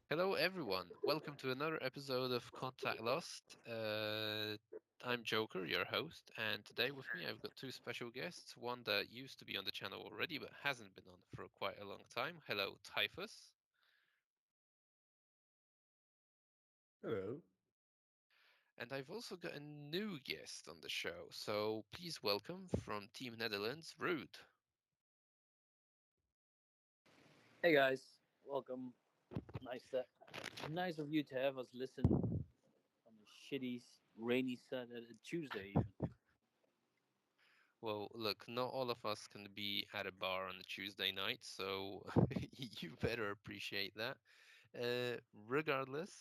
Hello, everyone. Welcome to another episode of Contact Lost. I'm Joker, your host, and today with me I've got two special guests. One that used to be on the channel already but hasn't been on for quite a long time. Hello, Typhus. Hello. And I've also got a new guest on the show, so please welcome from Team Netherlands, Ruud. Hey guys, welcome. Nice of you to have us listen on a shitty, rainy Saturday, Tuesday even. Well, look, not all of us can be at a bar on a Tuesday night, so you better appreciate that. Regardless,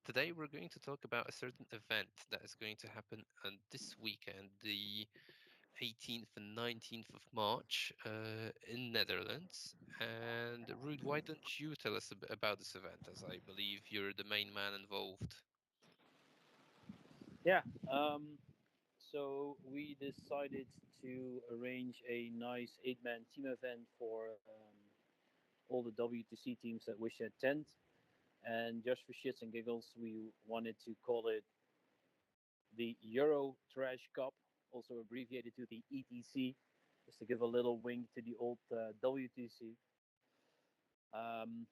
today we're going to talk about a certain event that is going to happen on this weekend, the 18th and 19th of March in Netherlands. And Ruud, why don't you tell us a bit about this event, as I believe you're the main man involved? Yeah, so we decided to arrange a nice eight-man team event for all the WTC teams that wish to attend. And just for shits and giggles, we wanted to call it the EuroTrashCup, also abbreviated to the ETC, just to give a little wink to the old WTC. Um,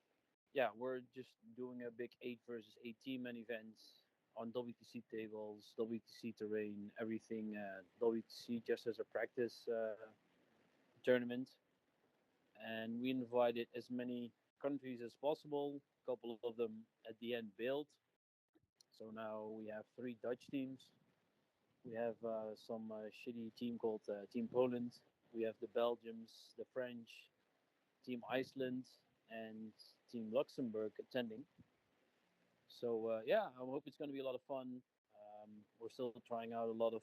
yeah, we're just doing a big 8 versus 8 team event on WTC tables, WTC terrain, everything WTC just as a practice tournament. And we invited as many countries as possible. A couple of them at the end bailed. So now we have 3 Dutch teams. We have some shitty team called Team Poland. We have the Belgians, the French, Team Iceland, and Team Luxembourg attending. So yeah, I hope it's going to be a lot of fun. We're still trying out a lot of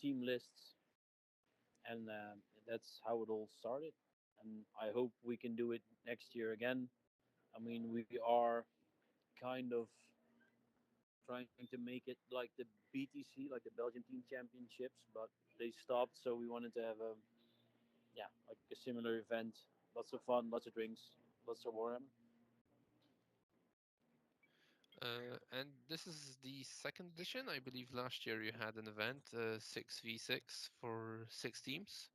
team lists, and that's how it all started. And I hope we can do it next year again. I mean, we are kind of trying to make it like the BTC, like the Belgian Team Championships, but they stopped. So we wanted to have a like a similar event. Lots of fun, lots of drinks, lots of Warhammer. And this is the second edition. I believe last year you had an event, 6v6 for 6 teams.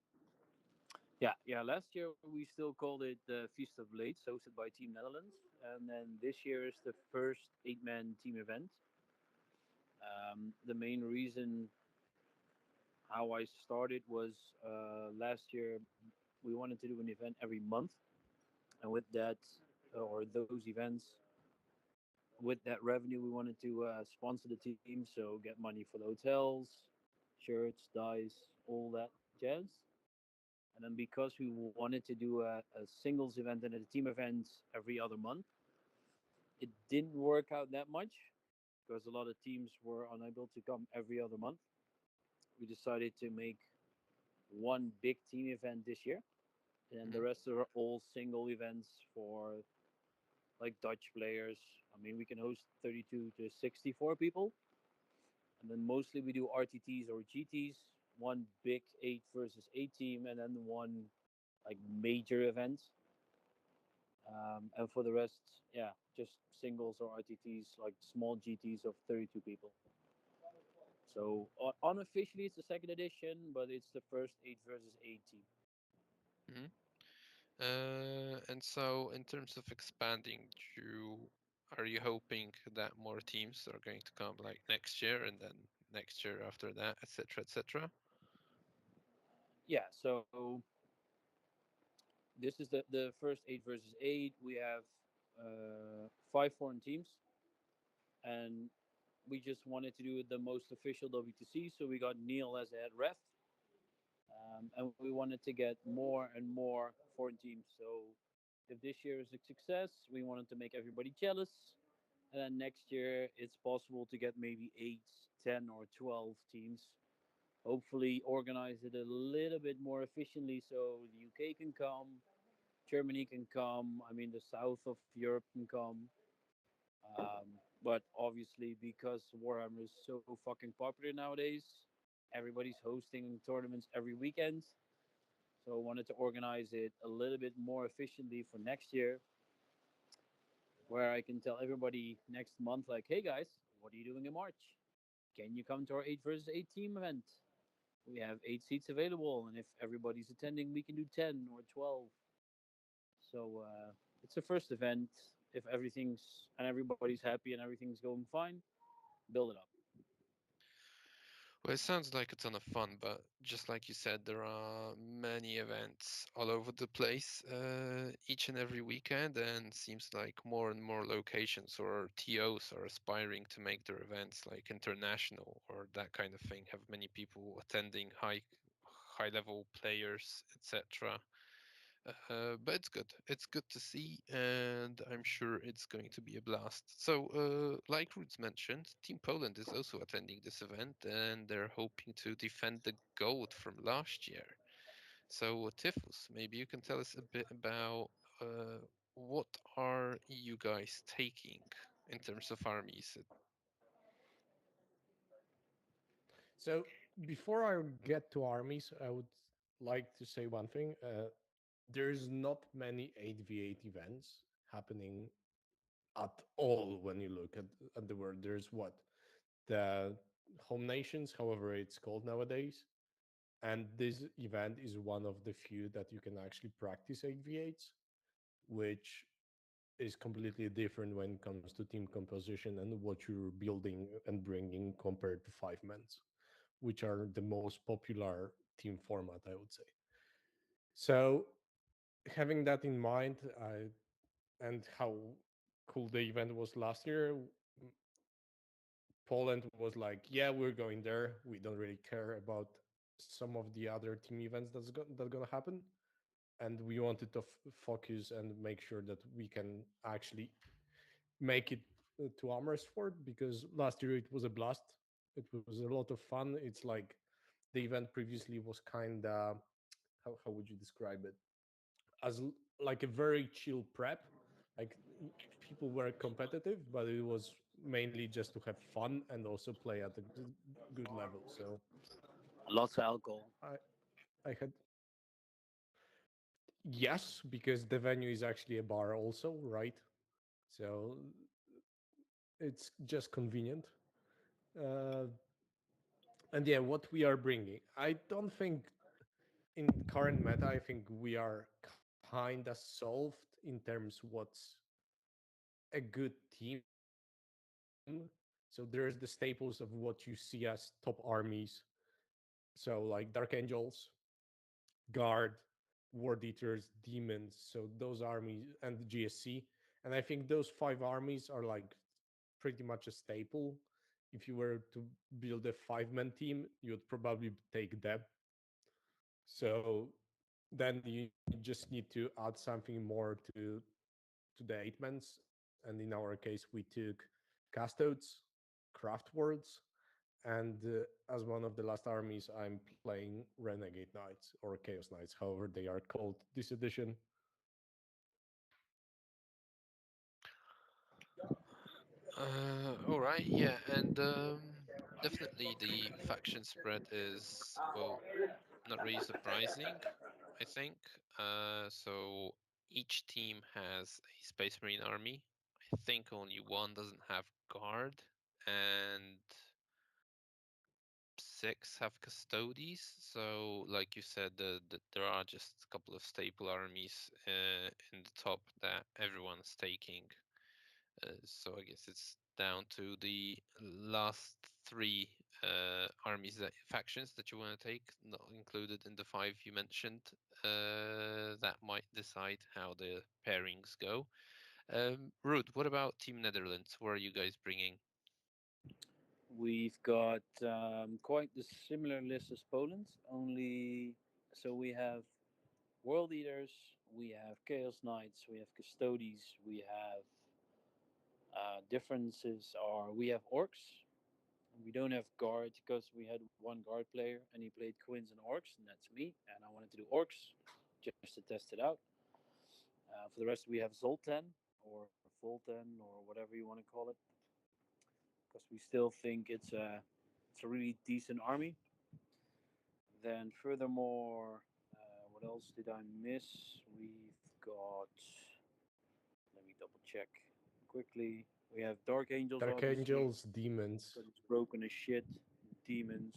Yeah. Last year we still called it the Feast of Blades, hosted by Team Netherlands, and then this year is the first eight-man team event. The main reason how I started was last year we wanted to do an event every month, and with that or those events, with that revenue, we wanted to sponsor the team, so get money for the hotels, shirts, dice, all that jazz. And then because we wanted to do a singles event and a team event every other month, it didn't work out that much because a lot of teams were unable to come every other month. We decided to make one big team event this year, and then the Hmm. rest are all single events for like Dutch players. I mean, we can host 32 to 64 people, and then mostly we do RTTs or GTs, one big 8 versus 8 team, and then one like major event. And for the rest, yeah, just singles or RTTs, like small GTs of 32 people. So unofficially, it's the second edition, but it's the first 8 versus 8 team. Hmm. And so, in terms of expanding, are you hoping that more teams are going to come like next year and then next year after that, etc., etc.? Yeah, so this is the first 8 versus 8. We have 5 foreign teams, and we just wanted to do the most official WTC, so we got Neil as a head ref. And we wanted to get more and more foreign teams. So if this year is a success, we wanted to make everybody jealous. And then next year, it's possible to get maybe 8, 10, or 12 teams. Hopefully, organize it a little bit more efficiently so the UK can come, Germany can come. I mean, the south of Europe can come. But obviously, because Warhammer is so fucking popular nowadays, everybody's hosting tournaments every weekend. So I wanted to organize it a little bit more efficiently for next year. where I can tell everybody next month, like, hey guys, what are you doing in March? Can you come to our 8 versus 8 team event? We have 8 seats available, and if everybody's attending, we can do 10 or 12. So it's a first event. If everything's and everybody's happy and everything's going fine, build it up. Well, it sounds like a ton of fun, but just like you said, there are many events all over the place each and every weekend, and seems like more and more locations or TOs are aspiring to make their events like international or that kind of thing, have many people attending, high level players, etc. But it's good. It's good to see, and I'm sure it's going to be a blast. So, like Ruud mentioned, Team Poland is also attending this event, and they're hoping to defend the gold from last year. So, Typhus, maybe you can tell us a bit about what are you guys taking in terms of armies? So before I get to armies, I would like to say one thing. There's not many 8v8 events happening at all when you look at the world. There's what? The home nations, however it's called nowadays. And this event is one of the few that you can actually practice 8v8s, which is completely different when it comes to team composition and what you're building and bringing compared to five men's, which are the most popular team format, I would say. So, having that in mind, and how cool the event was last year, Poland was like, "Yeah, we're going there. We don't really care about some of the other team events that's gonna happen." And we wanted to focus and make sure that we can actually make it to Amersfoort, because last year it was a blast. It was a lot of fun. It's like the event previously was kind of, how would you describe it? As like a very chill prep. Like people were competitive, but it was mainly just to have fun and also play at a good level. So Lots of alcohol. I I had, yes, because the venue is actually a bar also, right? So it's just convenient. Uh, and yeah, what we are bringing, I don't think in current meta, I think we are kind of solved in terms what's a good team. So there's the staples of what you see as top armies. So like Dark Angels, Guard, Ward Eaters, Demons. So those armies and the GSC. And I think those five armies are like pretty much a staple. If you were to build a five-man team, you'd probably take them. So then you just need to add something more to the eight mans. And in our case, we took Custodes, Craft Worlds, and as one of the last armies, I'm playing Renegade Knights or Chaos Knights, however they are called this edition. All right, yeah, and definitely the faction spread is, well, not really surprising, I think. So each team has a Space Marine army. I think only one doesn't have Guard, and six have Custodes. So, like you said, there are just a couple of staple armies in the top that everyone's taking. So I guess it's down to the last three armies that factions that you want to take, not included in the five you mentioned. That might decide how the pairings go. Ruud, what about Team Netherlands? What are you guys bringing? We've got quite the similar list as Poland, only so we have World Eaters, we have Chaos Knights, we have Custodes, we have differences are we have Orcs. We don't have Guard because we had one Guard player and he played Quins and Orcs, and that's me, and I wanted to do Orcs just to test it out. For the rest, we have Zoltan or Voltan or whatever you want to call it, because we still think it's a really decent army. Then furthermore, what else did I miss? We've got. Let me double check. quickly. We have Dark Angels, Dark obviously, Angels, demons. because it's broken as shit. Demons.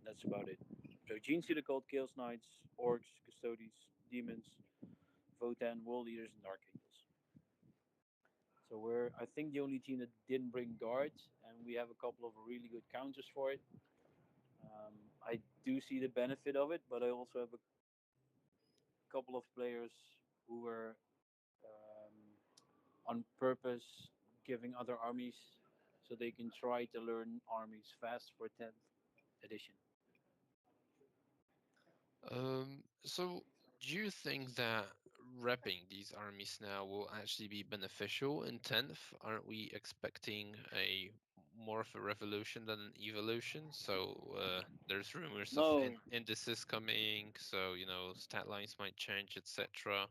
That's about it. So Gene Stealer Cult, Chaos Knights, Orcs, Custodies, Demons, Votan, World Eaters, and Dark Angels. So we're, I think, the only team that didn't bring guards, and we have a couple of really good counters for it. I do see the benefit of it, but I also have a couple of players who were on purpose giving other armies so they can try to learn armies fast for 10th edition. So do you think that repping these armies now will actually be beneficial in 10th? Aren't we expecting a more of a revolution than an evolution? So there's rumors of No, indices coming, so stat lines might change, etc.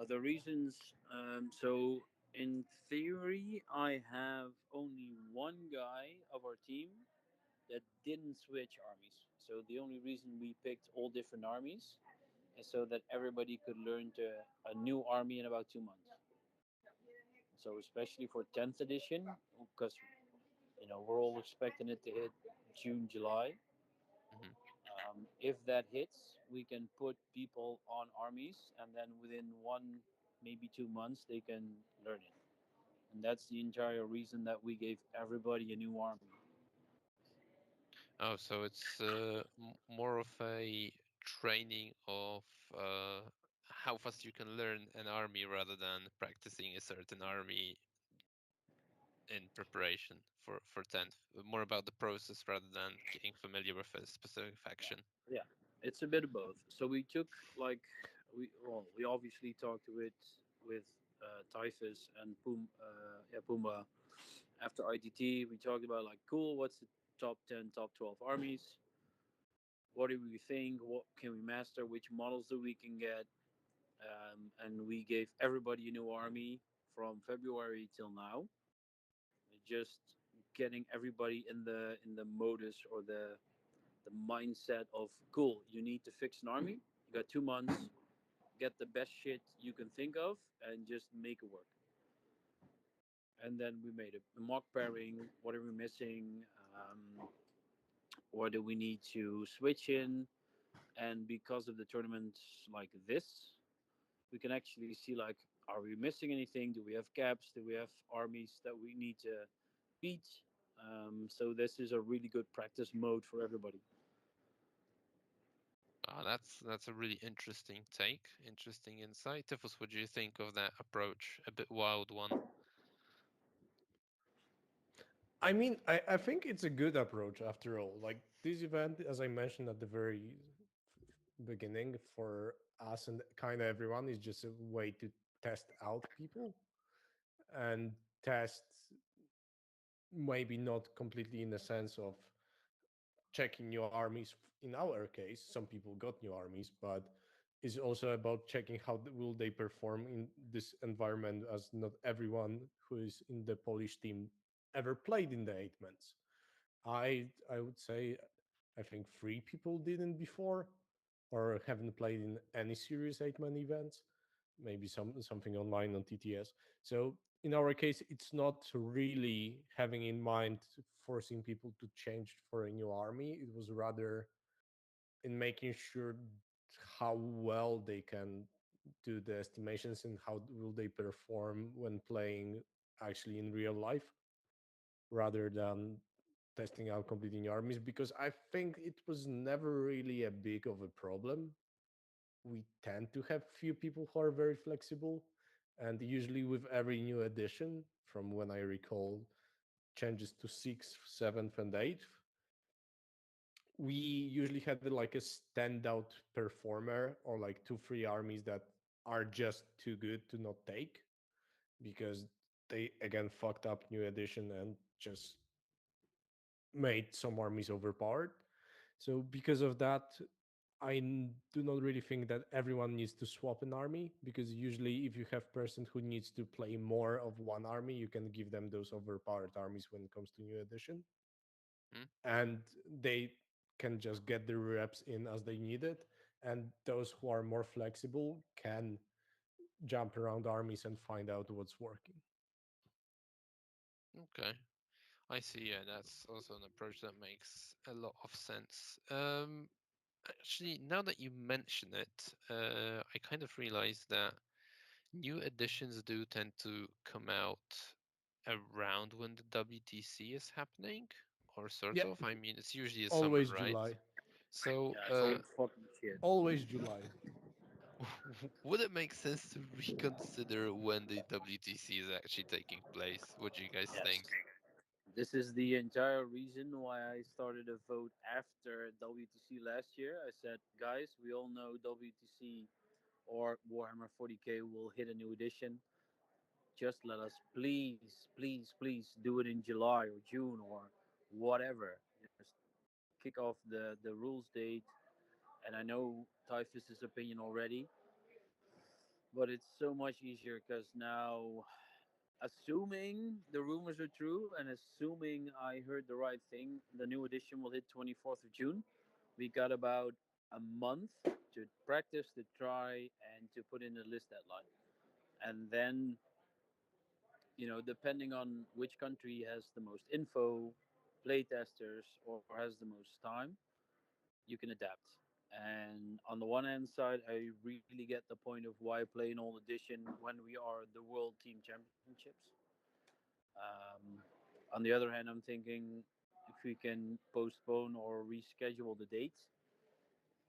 the reasons. So in theory, I have only one guy of our team that didn't switch armies. So the only reason we picked all different armies is so that everybody could learn to a new army in about 2 months. So especially for 10th edition, because we're all expecting it to hit June, July. Hmm. If that hits, we can put people on armies, and then within 1, maybe 2 months, they can learn it. And that's the entire reason that we gave everybody a new army. Oh, so it's more of a training of how fast you can learn an army rather than practicing a certain army in preparation for 10th. More about the process rather than getting familiar with a specific faction. Yeah, it's a bit of both. So we took like we obviously talked with Typhus and Pumba after ITT. We talked about like cool, what's the top 10, top 12 armies? What do we think? What can we master? Which models do we can get? And we gave everybody a new army from February till now. Just getting everybody in the modus or the mindset of cool. You need to fix an army. You got 2 months. Get the best shit you can think of and just make it work. And then we made a mock pairing. What are we missing? What do we need to switch in? And because of the tournaments like this, we can actually see like, are we missing anything? Do we have gaps? Do we have armies that we need to beat? So this is a really good practice mode for everybody. That's a really interesting take, interesting insight. Typhus, what do you think of that approach? A bit wild one. I mean, I think it's a good approach after all. Like this event, as I mentioned at the very beginning, for us and kind of everyone, is just a way to test out people and test maybe not completely in the sense of checking new armies. In our case, some people got new armies, but it's also about checking how will they perform in this environment, as not everyone who is in the Polish team ever played in the 8 months. I would say I think 3 people didn't before or haven't played in any serious 8-man events, maybe something online on TTS. So in our case, it's not really having in mind forcing people to change for a new army. It was rather in making sure how well they can do the estimations and how will they perform when playing actually in real life rather than testing out completely new armies, because I think it was never really a big of a problem. We tend to have few people who are very flexible, and usually with every new edition, from when I recall changes to sixth, seventh, and eighth, we usually had like a standout performer or like 2 3 armies that are just too good to not take because they again fucked up new edition and just made some armies overpowered. So because of that, do not really think that everyone needs to swap an army, because usually if you have person who needs to play more of one army, you can give them those overpowered armies when it comes to new edition, Hmm? and they can just get the reps in as they need it. And those who are more flexible can jump around armies and find out what's working. Okay. I see. Yeah, that's also an approach that makes a lot of sense. Actually, now that you mention it, I kind of realized that new editions do tend to come out around when the WTC is happening, or sort Yeah, of. I mean, it's usually a summer, always right? July. So, Yeah, same fucking shit. Always July. would it make sense to reconsider when the WTC is actually taking place? What do you guys Yes. think? This is the entire reason why I started a vote after WTC last year. I said, guys, we all know WTC or Warhammer 40k will hit a new edition. Just let us please, please, please do it in July or June or whatever. Just kick off the rules date. And I know Typhus' opinion already, but it's so much easier because now, assuming the rumors are true and assuming I heard the right thing, the new edition will hit 24th of June. We got about a month to practice, to try, and to put in a list deadline. And then, depending on which country has the most info, playtesters, or has the most time, you can adapt. And on the one hand side, I really get the point of why play an old edition when we are the World Team Championships. On the other hand, I'm thinking if we can postpone or reschedule the dates,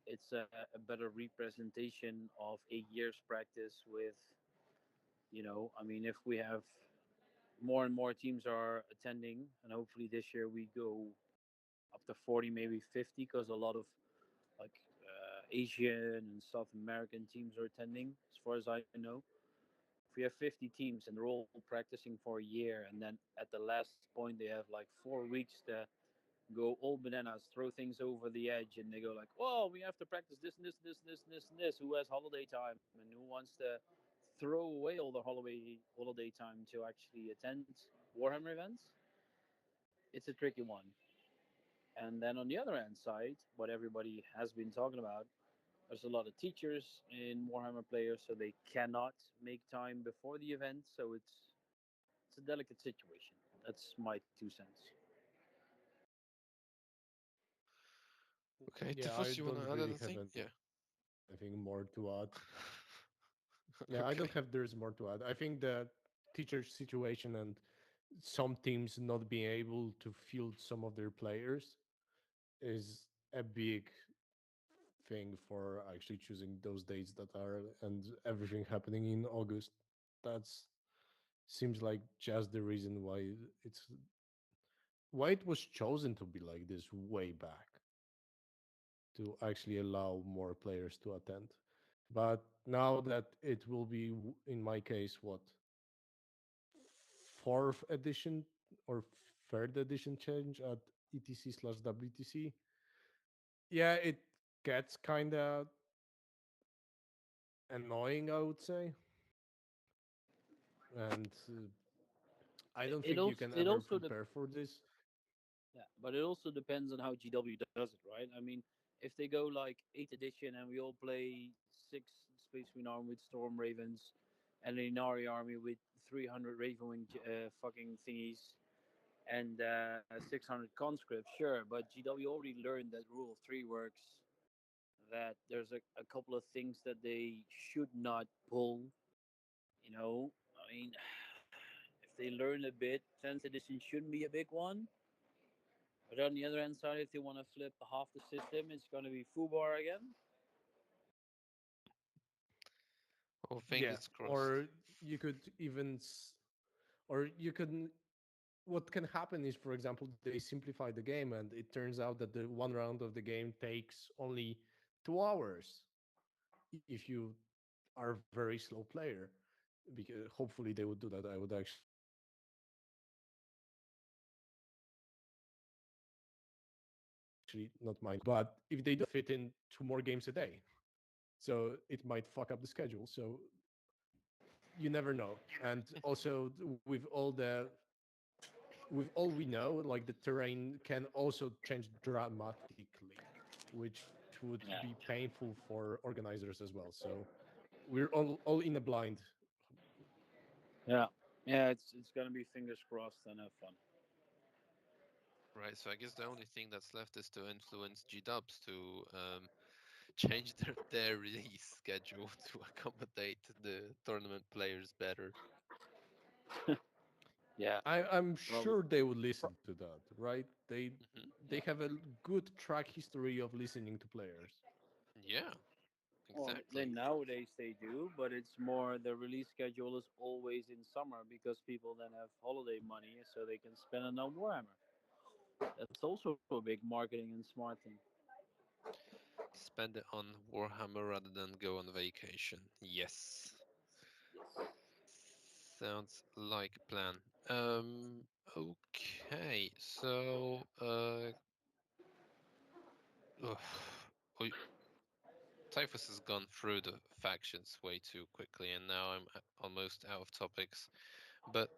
it's a better representation of a year's practice with, I mean, if we have more and more teams are attending, and hopefully this year we go up to 40, maybe 50, because a lot of like Asian and South American teams are attending, as far as I know. If we have 50 teams and they're all practicing for a year, and then at the last point they have like 4 weeks to go all bananas, throw things over the edge, and they go like, "Oh, we have to practice this and this and this and this and this and this." Who has holiday time and who wants to throw away all the holiday time to actually attend Warhammer events? It's a tricky one. And then on the other hand side, what everybody has been talking about, there's a lot of teachers in Warhammer players, so they cannot make time before the event. So it's a delicate situation. That's my 2 cents. Okay, Yeah, I Tiffus, you want don't to add really have anything? Yeah. anything more to add. Yeah, I Okay. don't have there's more to add. I think the teacher situation and some teams not being able to field some of their players is a big thing for actually choosing those dates that are and everything happening in August. That's seems like just the reason it's why it was chosen to be like this way back to actually allow more players to attend. But now that it will be, in my case, what, fourth edition or third edition change at ETC/WTC, yeah, it gets kind of annoying, I would say. And I don't It think you also can it ever also prepare for this. Yeah, but it also depends on how GW does it, right? I mean, if they go like 8th edition and we all play 6 Space Marine army with Storm Ravens and an Inari army with 300 Ravenwing fucking thingies and 600 conscripts, sure. But GW already learned that rule of three works, that there's a couple of things that they should not pull, I mean, if they learn a bit, 10th edition shouldn't be a big one. But on the other hand side, if they want to flip half the system, it's going to be Fubar again. Oh, Yeah, fingers crossed. or you could even, or you could. What can happen is, for example, they simplify the game, and it turns out that the one round of the game takes only 2 hours if you are a very slow player. Because hopefully they would do that. I would actually not mind that. But if they do that, it might fit in 2 more games a day. So it might fuck up the schedule. So you never know. And also with all we know, like the terrain can also change dramatically, which would be Yeah. painful for organizers as well. So we're all in a blind. Yeah, yeah. It's gonna be fingers crossed and have fun. Right, so I guess the only thing that's left is to influence G-Dubs to change their release schedule to accommodate the tournament players better. Yeah. I'm Well, sure they would listen to that, right? Hmm. They have a good track history of listening to players. Yeah, well, they exactly. nowadays they do, but it's more the release schedule is always in summer because people then have holiday money, so they can spend it on Warhammer. That's also a big marketing and smart thing. Spend it on Warhammer rather than go on vacation. Yes. Yes. Sounds like a plan. Okay, so ugh, we- Typhus has gone through the factions way too quickly, and now I'm almost out of topics. But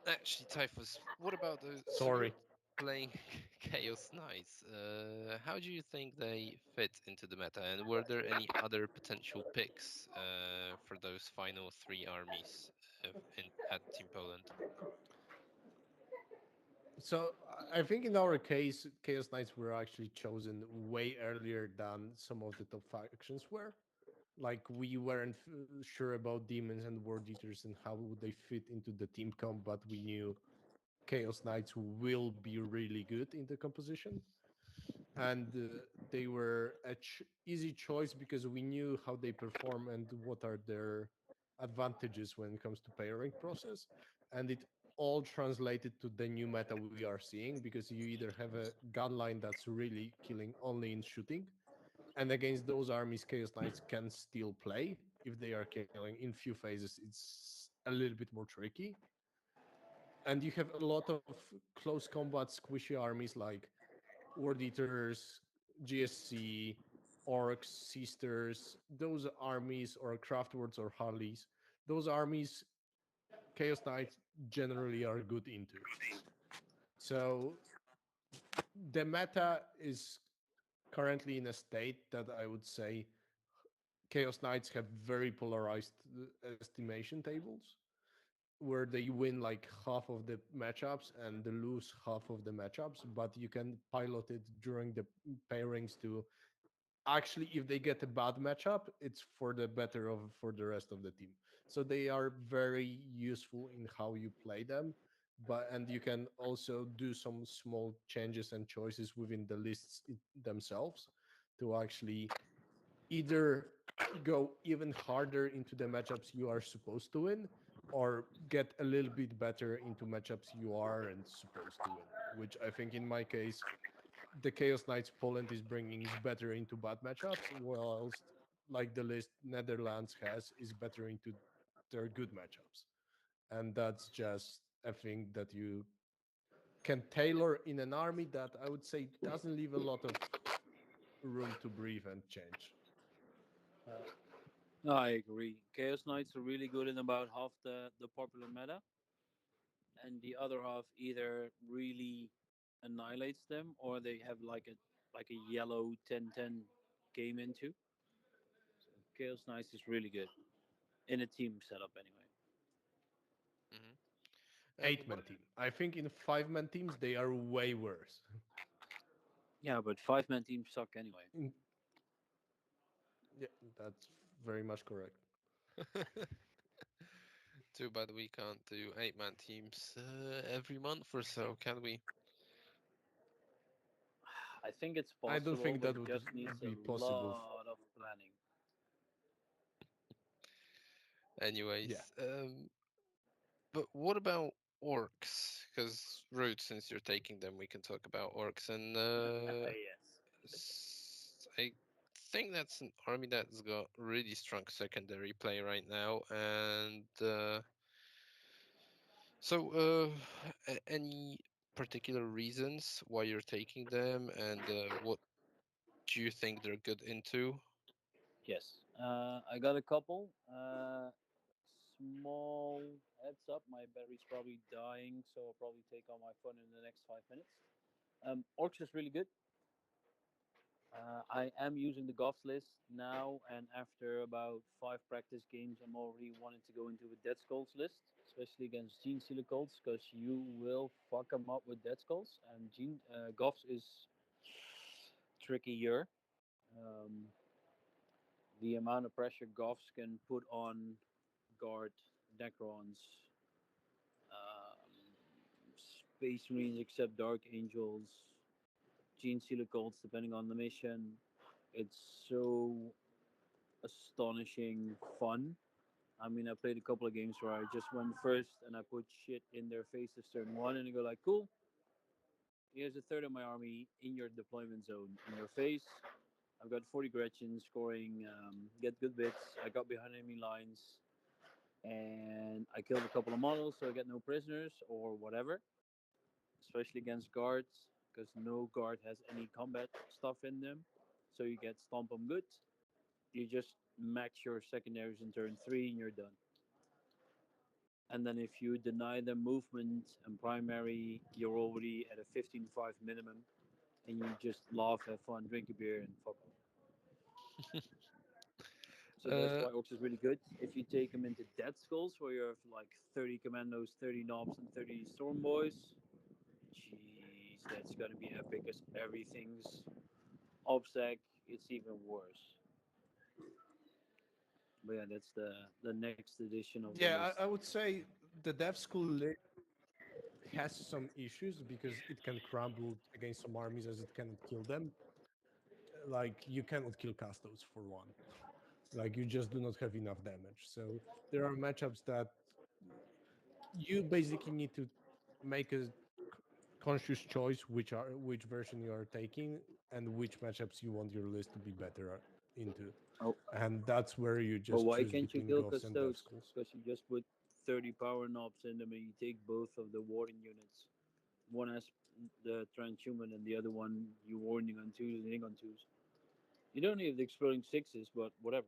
actually, Typhus, what about those? So you're Sorry. playing Chaos Knights. How do you think they fit into the meta, and were there any other potential picks for those final three armies at Team Poland? So I think in our case, Chaos Knights were actually chosen way earlier than some of the top factions were. Like we weren't sure about demons and word eaters and how would they fit into the team comp, but we knew Chaos Knights will be really good in the composition. And they were a easy choice because we knew how they perform and what are their advantages when it comes to pairing process, and it all translated to the new meta we are seeing, because you either have a gun line that's really killing only in shooting, and against those armies Chaos Knights can still play. If they are killing in few phases, it's a little bit more tricky. And you have a lot of close combat squishy armies like Word Eaters, GSC, Orcs, Sisters, those armies, or Craftwords or Harleys, those armies Chaos Knights generally are good into. So the meta is currently in a state that I would say Chaos Knights have very polarized estimation tables, where they win like half of the matchups and they lose half of the matchups, but you can pilot it during the pairings to actually, if they get a bad matchup, it's for the better of for the rest of the team. So they are very useful in how you play them, but and you can also do some small changes and choices within the lists themselves to actually either go even harder into the matchups you are supposed to win, or get a little bit better into matchups you aren't supposed to win, which I think in my case the Chaos Knights Poland is bringing is better into bad matchups, whilst like the list Netherlands has is better into their good matchups. And that's just a thing that you can tailor in an army that I would say doesn't leave a lot of room to breathe and change. No, I agree. Chaos Knights are really good in about half the popular meta, and the other half either really annihilates them or they have like a yellow 10-10 game into. So Chaos Knights is really good in a team setup anyway. Hmm. And 8-man team. I think in 5-man teams they are way worse. Yeah, but 5-man teams suck anyway. Yeah, that's very much correct. too bad we can't do eight-man teams every month or so, can we? I think it's I don't possible, think but that it would just needs be a possible. lot of planning. Anyways, Yeah, but what about orcs? Because Ruud, since you're taking them, we can talk about orcs. And Yes. I think that's an army that's got really strong secondary play right now. And so, any particular reasons why you're taking them, and what do you think they're good into? Yes. I got a couple. Small heads up. My battery's probably dying, so I'll probably take on my phone in the next 5 minutes. Orcs is really good. I am using the Goffs list now, and after about 5 practice games, I'm already wanting to go into the Dead Skulls list, especially against Gene Silicolts, because you will fuck them up with Dead Skulls, and Goffs is trickier. Um, the amount of pressure Goffs can put on guard Necrons, Space Marines except Dark Angels, Gene Silicolts, depending on the mission. It's so astonishing fun. I mean, I played a couple of games where I just went first and I put shit in their faces turn one, and they go like, "Cool, here's a third of my army in your deployment zone in your face. I've got 40 Gretchen scoring, get good bits. I got behind enemy lines, and I killed a couple of models, so I get no prisoners or whatever. Especially against guards, because no guard has any combat stuff in them, so you get stomp them good. You just max your secondaries in turn 3 and you're done. And then if you deny them movement and primary, you're already at a 15-5 minimum, and you just laugh, have fun, drink a beer, and fuck off. So that's Uh, why Ox is really good. If you take them into Dead Skulls, where you have like 30 commandos, 30 knobs, and 30 storm boys, jeez, that's gonna be epic as everything's obsec. It's even worse. But yeah, that's the next edition of the Yeah, list. I would say the dev school has some issues because it can crumble against some armies as it cannot kill them. Like you cannot kill Castos for one. Like you just do not have enough damage. So there are matchups that you basically need to make a conscious choice which version you are taking and which matchups you want your list to be better into. Oh, And that's where you but just why choose can't you between kill Goths and Dev Custodes? schools. Because you just put 30 power knobs in them and you take both of the warding units. One has the transhuman and the other one you warning on twos and on twos. You don't need the exploding sixes, but whatever.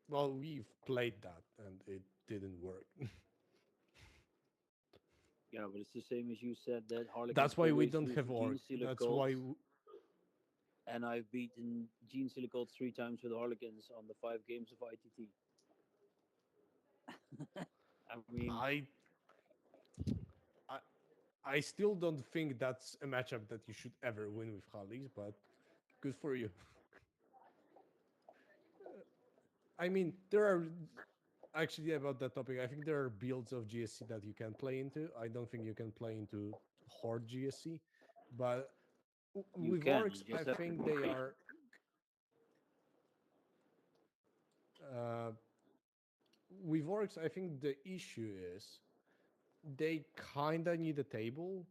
Well, we've played that and it didn't work. Yeah, but it's the same as you said that Harlequins That's why we always don't lose have to orc. Gene Stealer That's cults, why and I've beaten Gene Stealer cults 3 times with Harlequins on the 5 games of ITT. I mean, I I I still don't think that's a matchup that you should ever win with Harleys, but good for you. I mean, there are actually about that topic. I think there are builds of GSC that you can play into. I don't think you can play into Horde GSC, but you with can. orcs, You I just have to think be they patient. are. Uh, with orcs, I think the issue is they kind of need a table,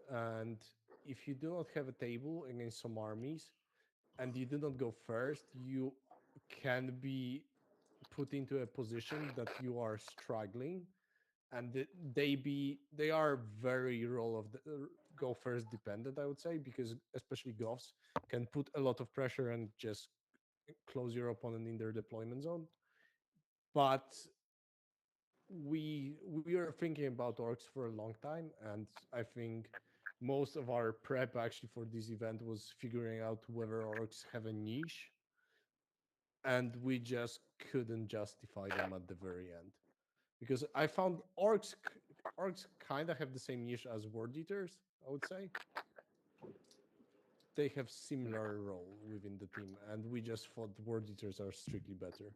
and if you do not have a table against some armies, and you do not go first, you can be put into a position that you are struggling, and they are very role of the go first dependent, I would say, because especially Goths can put a lot of pressure and just close your opponent in their deployment zone. But we are thinking about orcs for a long time, and I think most of our prep actually for this event was figuring out whether orcs have a niche, and we just couldn't justify them at the very end because I found orcs kind of have the same niche as word eaters. I would say they have similar role within the team, and we just thought word eaters are strictly better.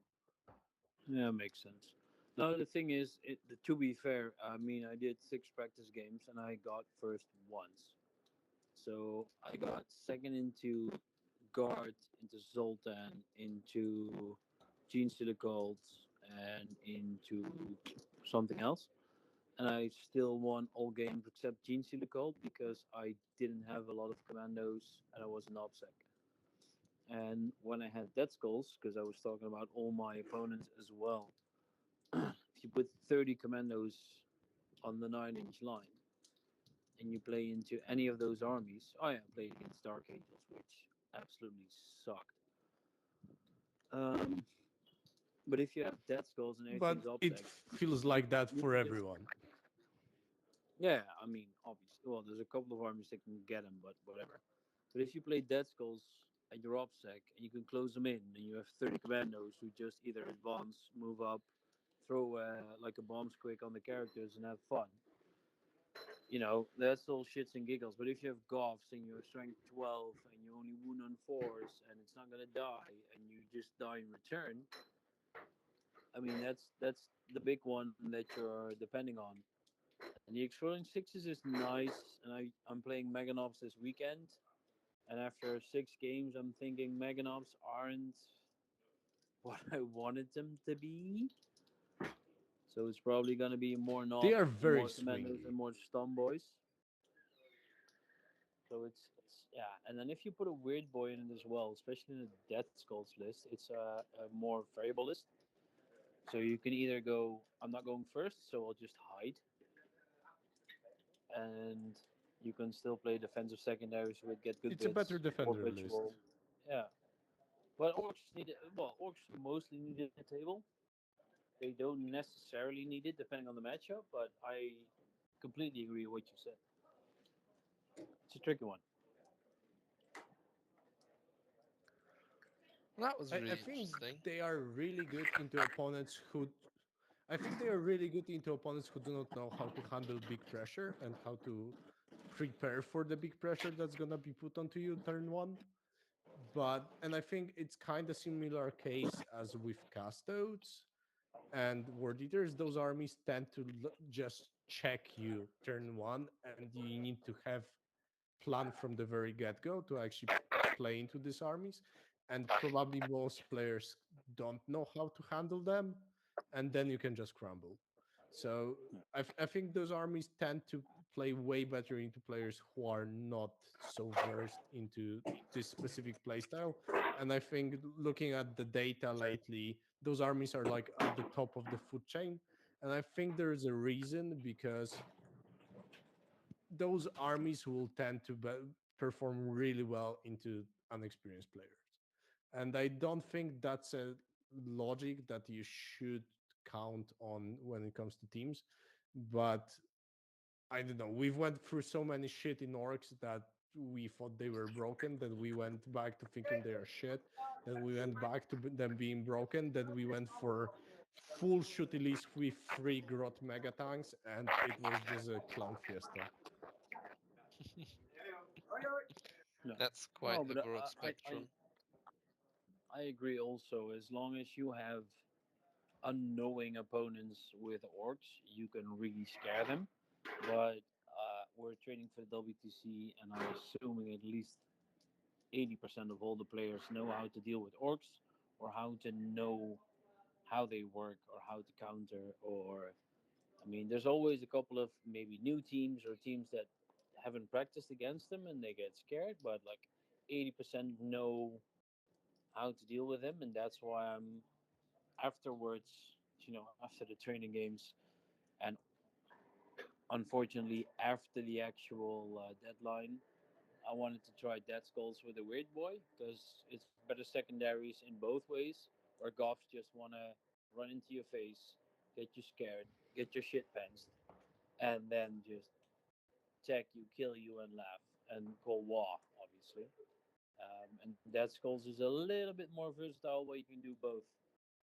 Yeah, makes sense. No, the thing is, to be fair, I mean, I did 6 practice games and I got first once. So I got second into Guard, into Zoltan, into Gene Silicolds, and into something else. And I still won all games except Gene Silicold because I didn't have a lot of commandos and I was an OPSEC. And when I had Dead Skulls, because I was talking about all my opponents as well, if you put 30 commandos on the 9-inch line and you play into any of those armies, oh yeah, I played against Dark Angels, which absolutely sucked. Um, but if you have Dead Skulls and But everything's it OPSEC, feels you, like that you for just everyone. Yeah, I mean, obviously, well, there's a couple of armies that can get them, but whatever. But if you play Dead Skulls at your OPSEC and you can close them in, and you have 30 commandos who just either advance, move up, throw like a bomb squick on the characters and have fun, that's all shits and giggles. But if you have Goths and you're strength 12 and you only wound on 4s and it's not going to die and you just die in return, I mean, that's the big one that you're depending on. And the Exploding Sixes is nice, and I'm playing Meganobs this weekend. And after 6 games, I'm thinking Meganobs aren't what I wanted them to be. So it's probably gonna be more They are knobs, very more commandos, and swingy. more stun boys. So it's yeah. And then if you put a weird boy in it as well, especially in the Death Skulls list, it's a more variable list. So you can either go, I'm not going first, so I'll just hide, and you can still play defensive secondaries with get good It's a better bits or defender ritual. list. Yeah, but orcs need it. Well, orcs mostly need it in the table. They don't necessarily need it depending on the matchup, but I completely agree with what you said. It's a tricky one. Well, that was I really think interesting. they are really good into opponents who. I think they are really good into opponents who do not know how to handle big pressure and how to prepare for the big pressure that's gonna be put onto you turn one. And I think it's kind of similar case as with Castodes and Word Eaters. Those armies tend to just check you turn one, and you need to have plan from the very get-go to actually play into these armies, and probably most players don't know how to handle them, and then you can just crumble. So I think those armies tend to play way better into players who are not so versed into this specific playstyle. And I think looking at the data lately, those armies are like at the top of the food chain. And I think there is a reason, because those armies will tend to perform really well into unexperienced players. And I don't think that's a logic that you should count on when it comes to teams. But I don't know. We've went through so many shit in orcs that we thought they were broken, that we went back to thinking they are shit, then we went back to them being broken, then we went for full shooty list with 3 grot mega tanks, and it was just a clown fiesta. No, That's quite no, a but broad I spectrum. I agree also. As long as you have unknowing opponents with orcs, you can really scare them. But we're training for the WTC, and I'm assuming at least 80% of all the players know how to deal with orcs or how to know how they work or how to counter. Or I mean, there's always a couple of maybe new teams or teams that haven't practiced against them and they get scared, but like 80% know how to deal with them. And that's why I'm afterwards, after the training games, and unfortunately after the actual deadline, I wanted to try Dead Skulls with a Weird Boy because it's better secondaries in both ways, where Goths just want to run into your face, get you scared, get your shit pantsed, and then just attack you, kill you, and laugh and call war, obviously. And Dead Skulls is a little bit more versatile where you can do both.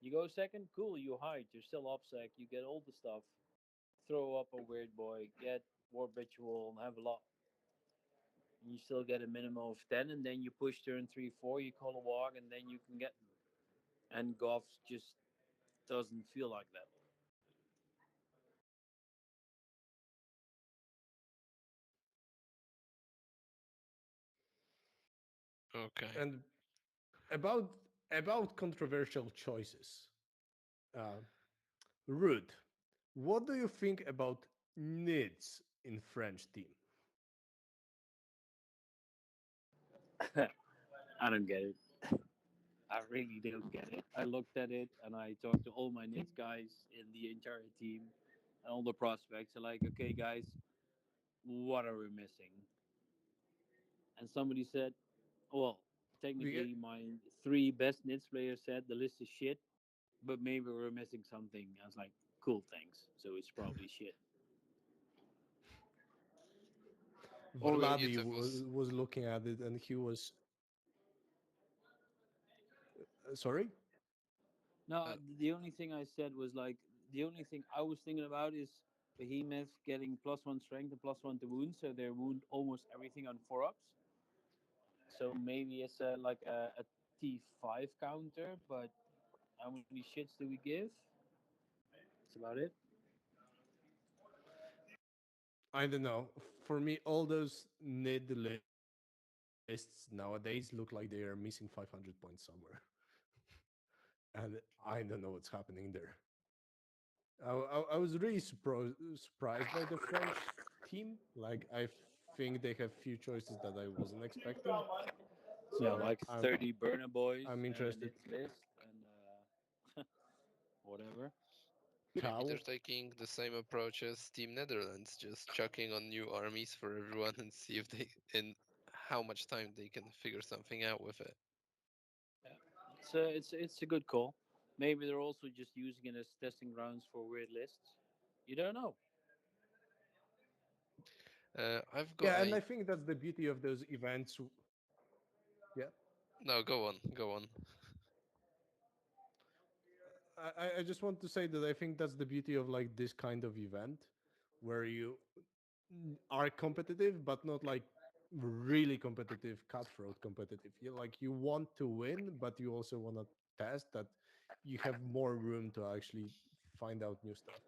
You go second, cool, you hide, you're still OPSEC, you get all the stuff, throw up a Weird Boy, get War Ritual, and have a lot. You still get a minimum of 10, and then you push turn 3 4, you call a walk, and then you can get them. And golf just doesn't feel like that. Okay. And about controversial choices, uh, Ruud, what do you think about nids in French team? I don't get it. I really don't get it. I looked at it and I talked to all my Knicks guys in the entire team and all the prospects. Are like, okay, guys, what are we missing? And somebody said, well, We, technically, my 3 best Knicks players said the list is shit, but maybe we're missing something. I was like, cool, thanks. So it's probably shit. What Oh, about really? you, Vladi Typhus? was looking at it and he was sorry. No, Uh, the only thing I said was like the only thing I was thinking about is Behemoth getting +1 strength and +1 to wound, so they wound almost everything on 4-ups. So maybe it's like a T5 counter, but how many shits do we give? That's about it. I don't know. For me, all those NID lists nowadays look like they are missing 500 points somewhere, and I don't know what's happening there. I was really surprised by the French team. Like, I think they have few choices that I wasn't expecting. Yeah, So like 30 burner boys I'm and a interested. knit list and whatever. Maybe they're Cow. taking the same approach as Team Netherlands, just chucking on new armies for everyone and see if they in how much time they can figure something out with it. Yeah, it's a good call. Maybe they're also just using it as testing grounds for weird lists. You don't know. I've got Yeah, and a I think that's the beauty of those events. Yeah, no. Go on, go on. I just want to say that I think that's the beauty of like this kind of event, where you are competitive, but not like really competitive, cutthroat competitive. You like you want to win, but you also want to test that you have more room to actually find out new stuff.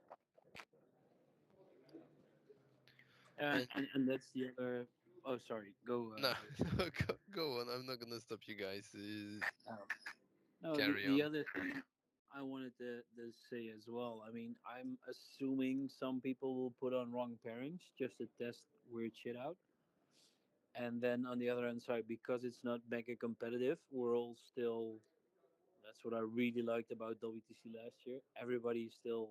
And And that's the other. Oh, sorry. Go. no, go on. I'm not gonna stop you guys. Um, no, Carry the on. other thing I wanted to say as well. I mean, I'm assuming some people will put on wrong pairings just to test weird shit out. And then on the other hand side, because it's not mega competitive, we're all still. That's what I really liked about WTC last year. Everybody is still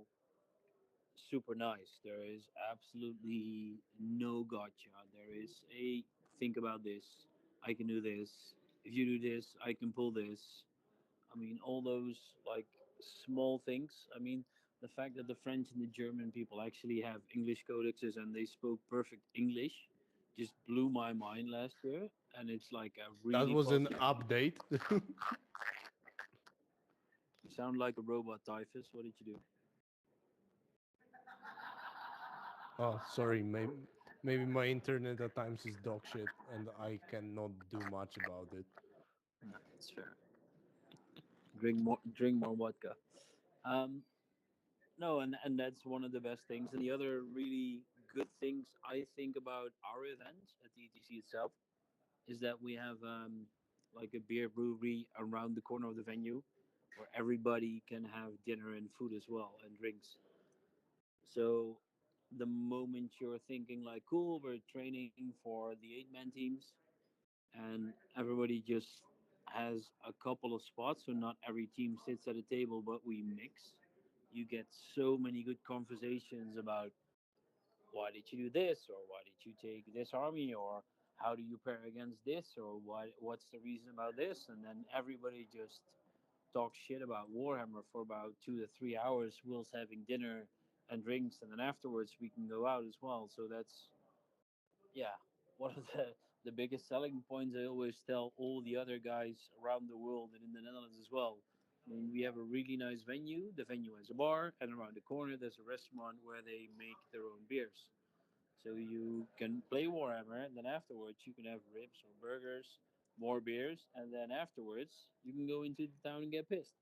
super nice. There is absolutely no gotcha. There is a think about this. I can do this. If you do this, I can pull this. I mean, all those like small things. I mean, the fact that the French and the German people actually have English codexes and they spoke perfect English just blew my mind last year. And it's like a That really was an positive. update. You sound like a robot, Typhus. What did you do? Oh, sorry. Maybe my internet at times is dog shit, and I cannot do much about it. No, that's fair. Drink more vodka. Um, no, and that's one of the best things. And the other really good things I think about our event at the ETC itself is that we have like a beer brewery around the corner of the venue where everybody can have dinner and food as well and drinks. So the moment you're thinking like, cool, we're training for the 8-man teams and everybody just has a couple of spots, so not every team sits at a table, but we mix. You get so many good conversations about why did you do this, or why did you take this army, or how do you pair against this, or what's the reason about this, and then everybody just talks shit about Warhammer for about 2 to 3 hours whilst having dinner and drinks, and then afterwards we can go out as well. So that's yeah, one of the biggest selling points I always tell all the other guys around the world and in the Netherlands as well. I mean, we have a really nice venue. The venue has a bar, and around the corner there's a restaurant where they make their own beers. So you can play Warhammer, and then afterwards you can have ribs or burgers, more beers, and then afterwards you can go into the town and get pissed.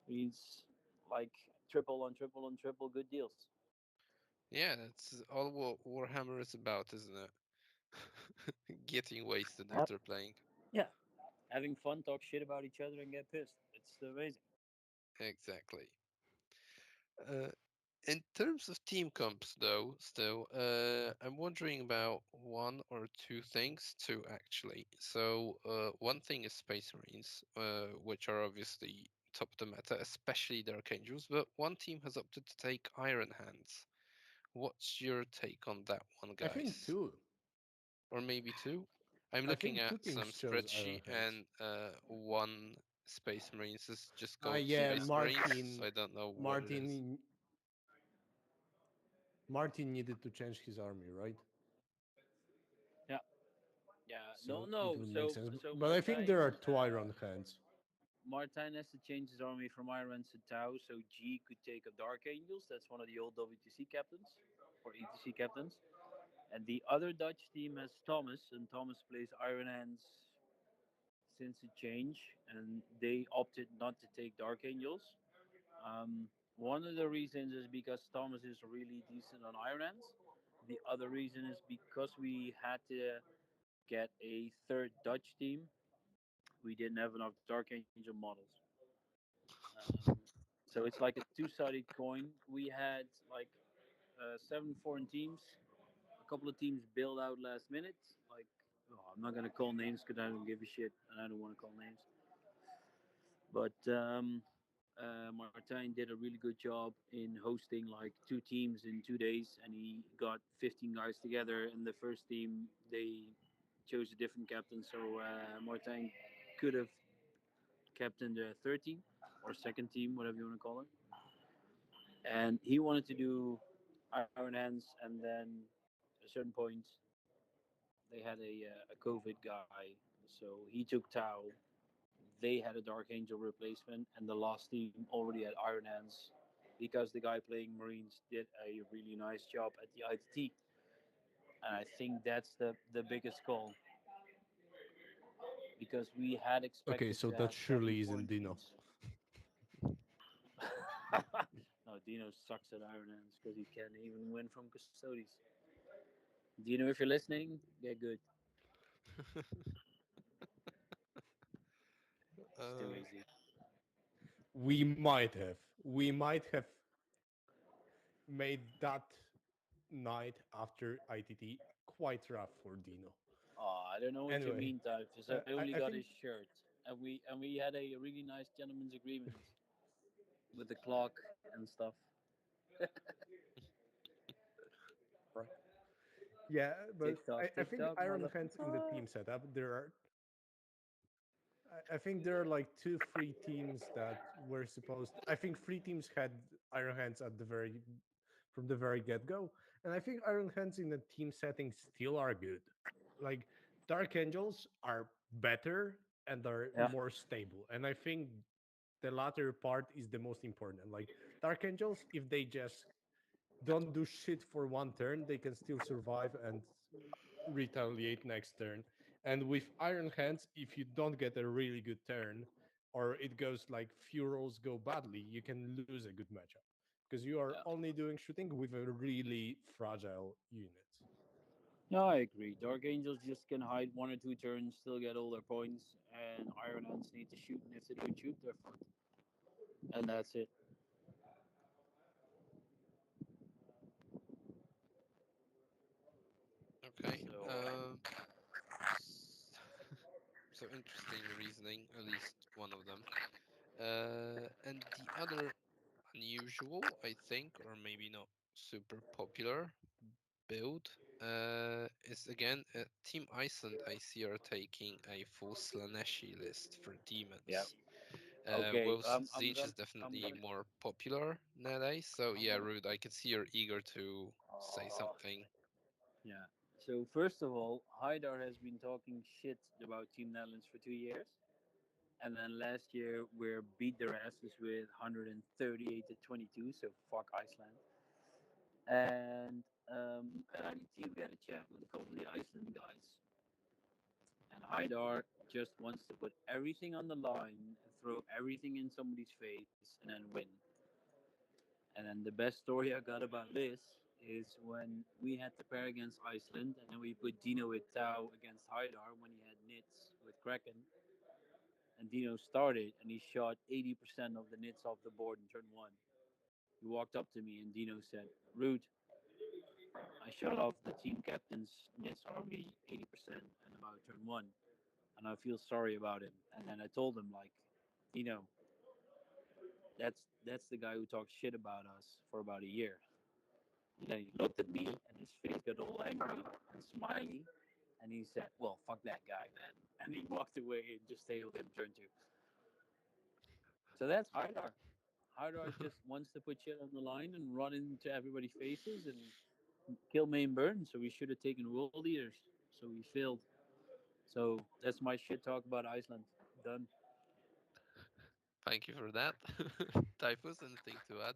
Means like triple on triple on triple good deals. Yeah, that's all what Warhammer is about, isn't it? Getting wasted after playing. Yeah, having fun, talk shit about each other, and get pissed. It's amazing. Exactly. Uh, in terms of team comps, though, still, I'm wondering about one or two things too, actually. So, one thing is Space Marines, which are obviously top of the meta, especially the Archangels, but one team has opted to take Iron Hands. What's your take on that one, I think guys? two. Or maybe two? I'm I looking think two at some teams chose Iron spreadsheet, Hands. and one Space Marines is just Ah, called yeah, Yeah, Space Marines, so I don't know what it is. Martin needed to change his army, right? Yeah, no, So it no. would make So sense. so But I think there are Martijn, two Iron Hands. Martijn has to change his army from Iron to Tau, so G could take up Dark Angels. That's one of the old WTC captains or ETC captains. And the other Dutch team has Thomas, and Thomas plays Iron Hands since the change, and they opted not to take Dark Angels. One of the reasons is because Thomas is really decent on Iron Hands. The other reason is because we had to get a third Dutch team. We didn't have enough Dark Angel models. Um, so it's like a two-sided coin. We had like seven foreign teams. A couple of teams bailed out last minute. Like, oh, I'm not gonna call names because I don't give a shit and I don't want to call names. But Martijn did a really good job in hosting like two teams in 2 days, and he got 15 guys together. And the first team they chose a different captain, so Martijn could have captained the third team or second team, whatever you want to call it. And he wanted to do Iron Hands, and then at a certain point they had a COVID guy, so he took Tau. They had a Dark Angel replacement, and the last team already had Iron Hands because the guy playing Marines did a really nice job at the ITT. And I think that's the biggest goal because we had Okay, expected so to that have seven surely isn't foreign Dino. teams. No, Dino sucks at Iron Hands because he can't even win from Custodes. Dino, if you're listening, get good. It's too uh, easy. We might have made that night after ITT quite rough for Dino. Oh, I don't know what you Anyway, mean, Typhus. I only I got think his shirt, and we had a really nice gentleman's agreement with the clock and stuff. right. Yeah, but TikTok, I think TikTok, Iron Hands in the motherfucker. team setup, I think there are like two free teams that were supposed. I think three teams had Iron Hands at the very from the very get go, and I think Iron Hands in the team setting still are good. Like Dark Angels are better and are Yeah, more stable, and I think the latter part is the most important. Like Dark Angels, if they just don't do shit for one turn, they can still survive and retaliate next turn. And with Iron Hands, if you don't get a really good turn, or it goes like few rolls go badly, you can lose a good matchup because you are yeah. only doing shooting with a really fragile unit. No, I agree. Dark Angels just can hide one or two turns, still get all their points, and Iron Hands need to shoot, and if they don't shoot, they're fucked. And that's it. okay. So, S- so interesting reasoning, at least one of them. And the other unusual, I think, or maybe not super popular build, is again Team Iceland. I see are taking a full Slaneshi list for yeah. demons. Okay. Whilst I'm Tzeentch gonna, is definitely more popular nowadays. So I'm yeah, gonna. Rude, I can see you're eager to say Uh, something. yeah. So first of all, Haidar has been talking shit about Team Netherlands for 2 years, and then last year we beat their asses with 138 to 22. So fuck Iceland. And at IDT we had a chat with a couple of the Iceland guys, and Haidar just wants to put everything on the line, throw everything in somebody's face, and then win. And then the best story I got about this is when we had to pair against Iceland, and then we put Dino with Tau against Haidar when he had nits with Kraken. And Dino started, and he shot 80% of the nits off the board in turn one. He walked up to me, and Dino said, Ruud, I shot off the team captain's nits already 80% and about turn one, and I feel sorry about him. And then I told him, like, Dino, that's the guy who talked shit about us for about a year. And then he looked at me, and his face got all angry and smiley. And he said, "Well, fuck that guy, man." And he walked away and just tailed him turn two. So that's Haidar. Haidar just wants to put shit on the line and run into everybody's faces and kill main burn. So we should have taken world leaders. So we failed. So that's my shit talk about Iceland. Done. Thank you for that. Typhus, anything to add?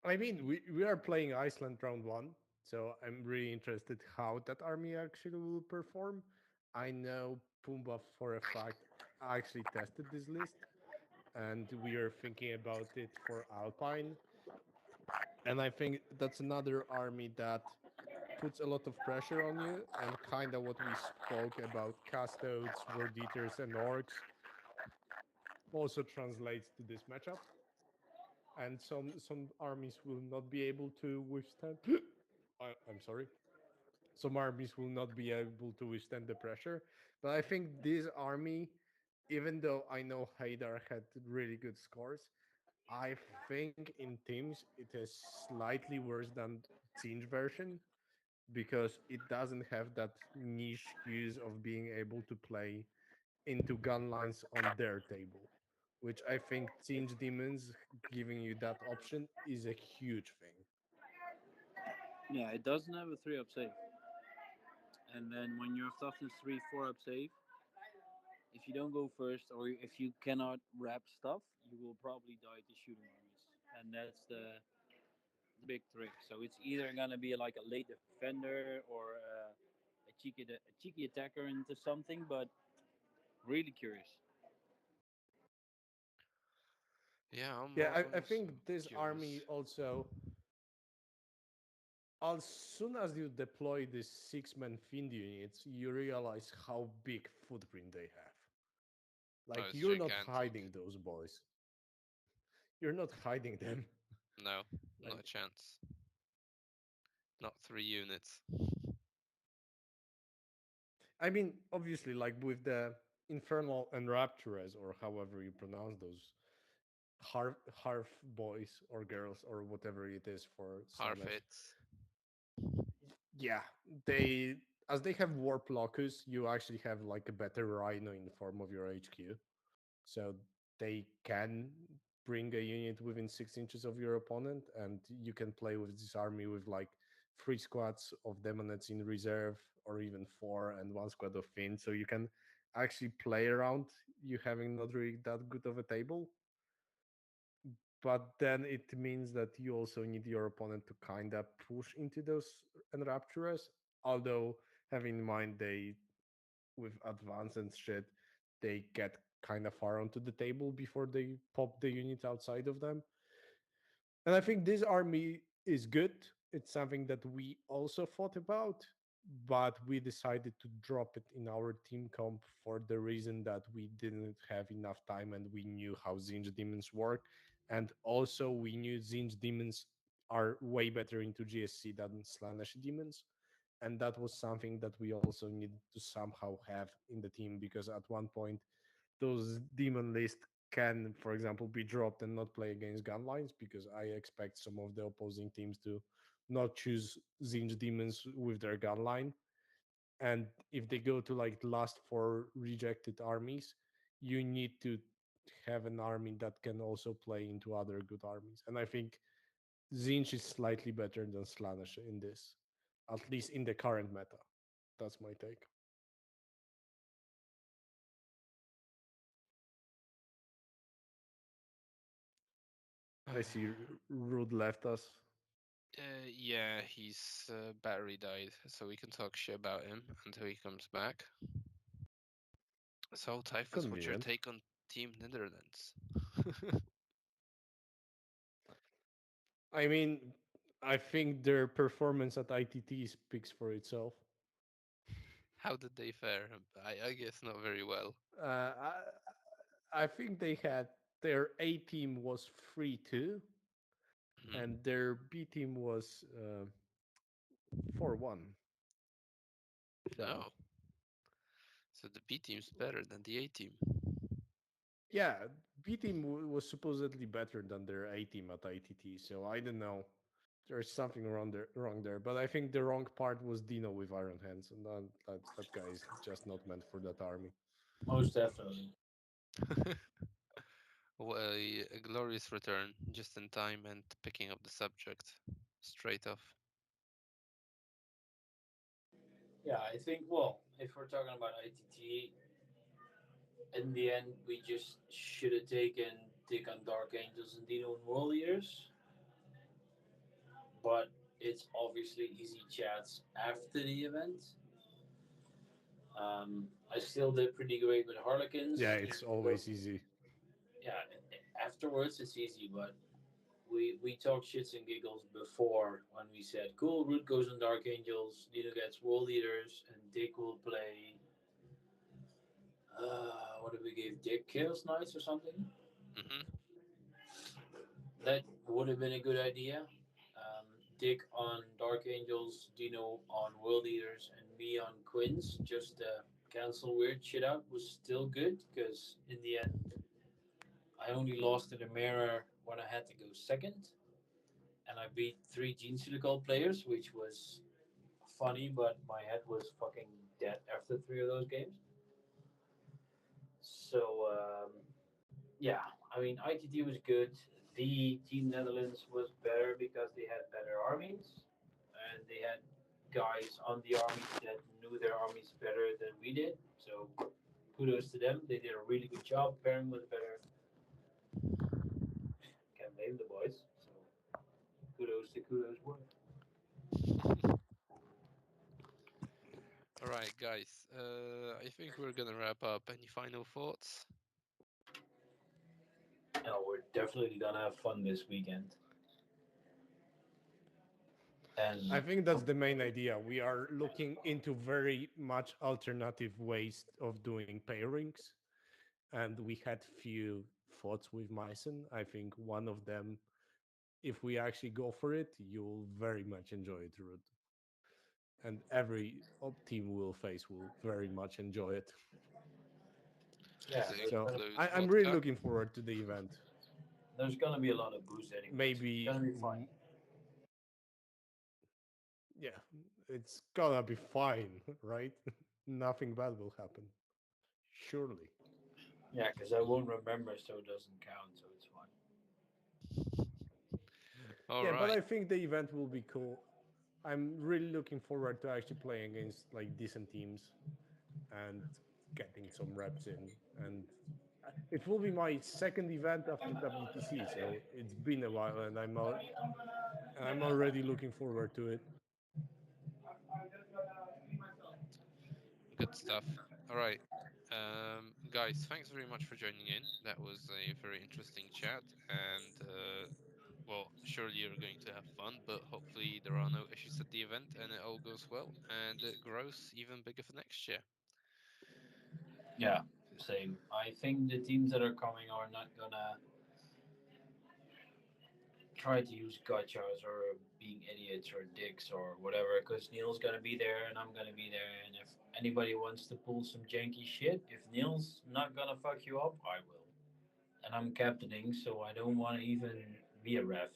I mean, we are playing Iceland round one, so I'm really interested how that army actually will perform. I know Pumba for a fact actually tested this list, and we are thinking about it for Alpine. And I think that's another army that puts a lot of pressure on you, and kind of what we spoke about Custodes, World Eaters, and Orcs also translates to this matchup. And some armies will not be able to withstand. I'm sorry. Some armies will not be able to withstand the pressure. But I think this army, even though I know Haidar had really good scores, I think in teams it is slightly worse than Zinj version because it doesn't have that niche use of being able to play into gun lines on their table, which I think Zinj Demons giving you that option is a huge thing. Yeah, it doesn't have a 3 up save. And then when you have toughness 3, 4 up save, if you don't go first or if you cannot wrap stuff, you will probably die to shooting armies. And that's the big trick. So it's either gonna be like a late defender or a cheeky attacker into something, but really curious. Yeah, Yeah, I also think this army curious. also, as soon as you deploy these 6-man Fiend units, you realize how big footprint they have. Oh, Like, it's you're not gigantic. hiding those boys. You're not hiding them. No, not a Like, chance. Not 3 units. I mean, obviously, like with the Infernal and Rapturous, or however you pronounce those, half boys or girls or whatever it is for Slaanesh. Harfits. Yeah, they as they have warp locus, you actually have like a better rhino in the form of your HQ. So they can bring a unit within 6 inches of your opponent, and you can play with this army with like 3 squads of demonates in reserve, or even four and 1 squad of Finn. So you can actually play around you having not really that good of a table. But then it means that you also need your opponent to kind of push into those enrapturers. Although having in mind they with advance and shit, they get kind of far onto the table before they pop the units outside of them. And I think this army is good. It's something that we also thought about, but we decided to drop it in our team comp for the reason that we didn't have enough time and we knew how Zinj demons work. And also, we knew Zinj demons are way better into GSC than Slaanesh demons. And that was something that we also needed to somehow have in the team because at one point, those demon lists can, for example, be dropped and not play against gun lines because I expect some of the opposing teams to not choose Zinj demons with their gun line. And if they go to like the last four rejected armies, you need to have an army that can also play into other good armies. And I think Zinj is slightly better than Slaanesh in this, at least in the current meta. That's my take. I see Ruud left us. Yeah, his battery died, so we can talk shit about him until he comes back. So, Typhus, what's your Convenient. take on Team Netherlands? I mean, I think their performance at ITT speaks for itself. How did they fare? I guess not very well. I think they had their A team was 3-2, Mhm. and their B team was 4-1. So, Oh, so the B team's better than the A team. yeah, B team was supposedly better than their A team at ITT. So, I don't know. There's something wrong there. But I think the wrong part was Dino with Iron Hands, and that guy is just not meant for that army. Most definitely. Well, a glorious return, just in time and picking up the subject straight off. Yeah, I think. Well, if we're talking about ITT, in the end, we just should have taken Dick on Dark Angels and Dino and World Eaters, but it's obviously easy chats after the event. I still did pretty great with Yeah, Harlequins. it's always easy. Yeah, afterwards it's easy, but we talked shits and giggles before when we said, cool, Root goes on Dark Angels, Dino gets World Eaters, and Dick will play. What did we give Dick? Chaos Knights or something? Hmm. That would have been a good idea. Dick on Dark Angels, Dino on World Eaters, and me on Quins. Just cancel weird shit out was still good because in the end, I only lost to the mirror when I had to go second, and I beat three Gene Silicol players, which was funny, but my head was fucking dead after three of those games. So yeah, I mean ITT was good. The Team Netherlands was better because they had better armies, and they had guys on the armies that knew their armies better than we did. So kudos to them. They did a really good job. Pairing was better. Can't blame the boys. So kudos to kudos worth. All right, guys. I think we're gonna wrap up. Any final thoughts? No, we're definitely gonna have fun this weekend. I And think that's the main idea. We are looking into very much alternative ways of doing pairings, and we had few thoughts with Myson. I think one of them, if we actually go for it, you'll very much enjoy it, Ruud. And every team we'll face will very much enjoy it. Does yeah, it So include I'm really vodka? looking forward to the event. there's gonna be a lot of booze anyways. It's Maybe, gonna be fun. yeah, it's gonna be fine, right? Nothing bad will happen, surely. Yeah, because I won't remember, so it doesn't count. So it's fine. All Yeah, but right. I think the event will be cool. I'm really looking forward to actually playing against like decent teams and getting some reps in. And it will be my second event after WTC, so it's been a while, and I'm already looking forward to it. Good stuff. All right. Guys, thanks very much for joining in. That was a very interesting chat, and well, surely you're going to have fun, but hopefully there are no issues at the event and it all goes well and it grows even bigger for next year. Yeah, same. I think the teams that are coming are not gonna try to use gotchas or being idiots or dicks or whatever, because Neil's gonna be there and I'm gonna be there. And if anybody wants to pull some janky shit, if Neil's not gonna fuck you up, I will. And I'm captaining, so I don't want to even be a ref.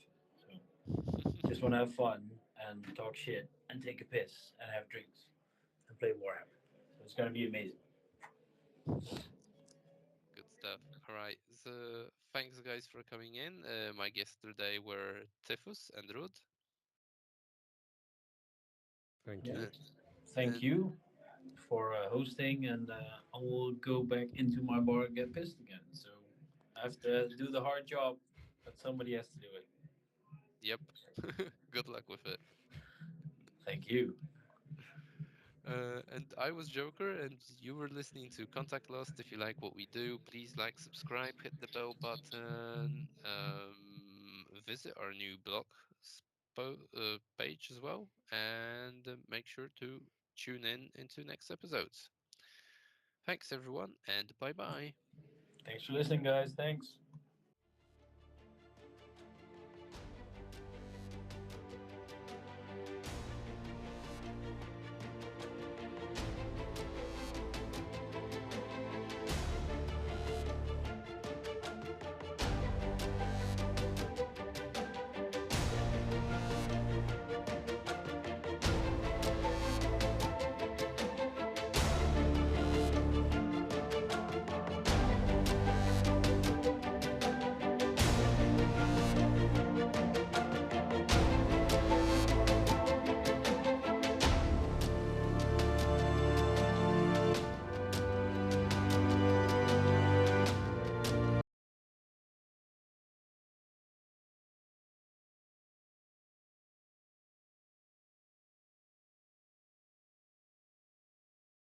So just want to have fun and talk shit and take a piss and have drinks and play Warhammer. So it's gonna be amazing. Good stuff. All right. So thanks, guys, for coming in. My guests today were Typhus and Rud. Thank Yeah. you. Uh, Thank and you for hosting, and I will go back into my bar and get pissed again. So I have to do the hard job, but somebody has to do it. yep, good luck with it. Thank you. And I was Joker, and you were listening to Contact Lost. If you like what we do, please like, subscribe, hit the bell button, visit our new blog page as well, and make sure to tune in into next episodes. Thanks, everyone, and bye bye. Thanks for listening, guys. Thanks.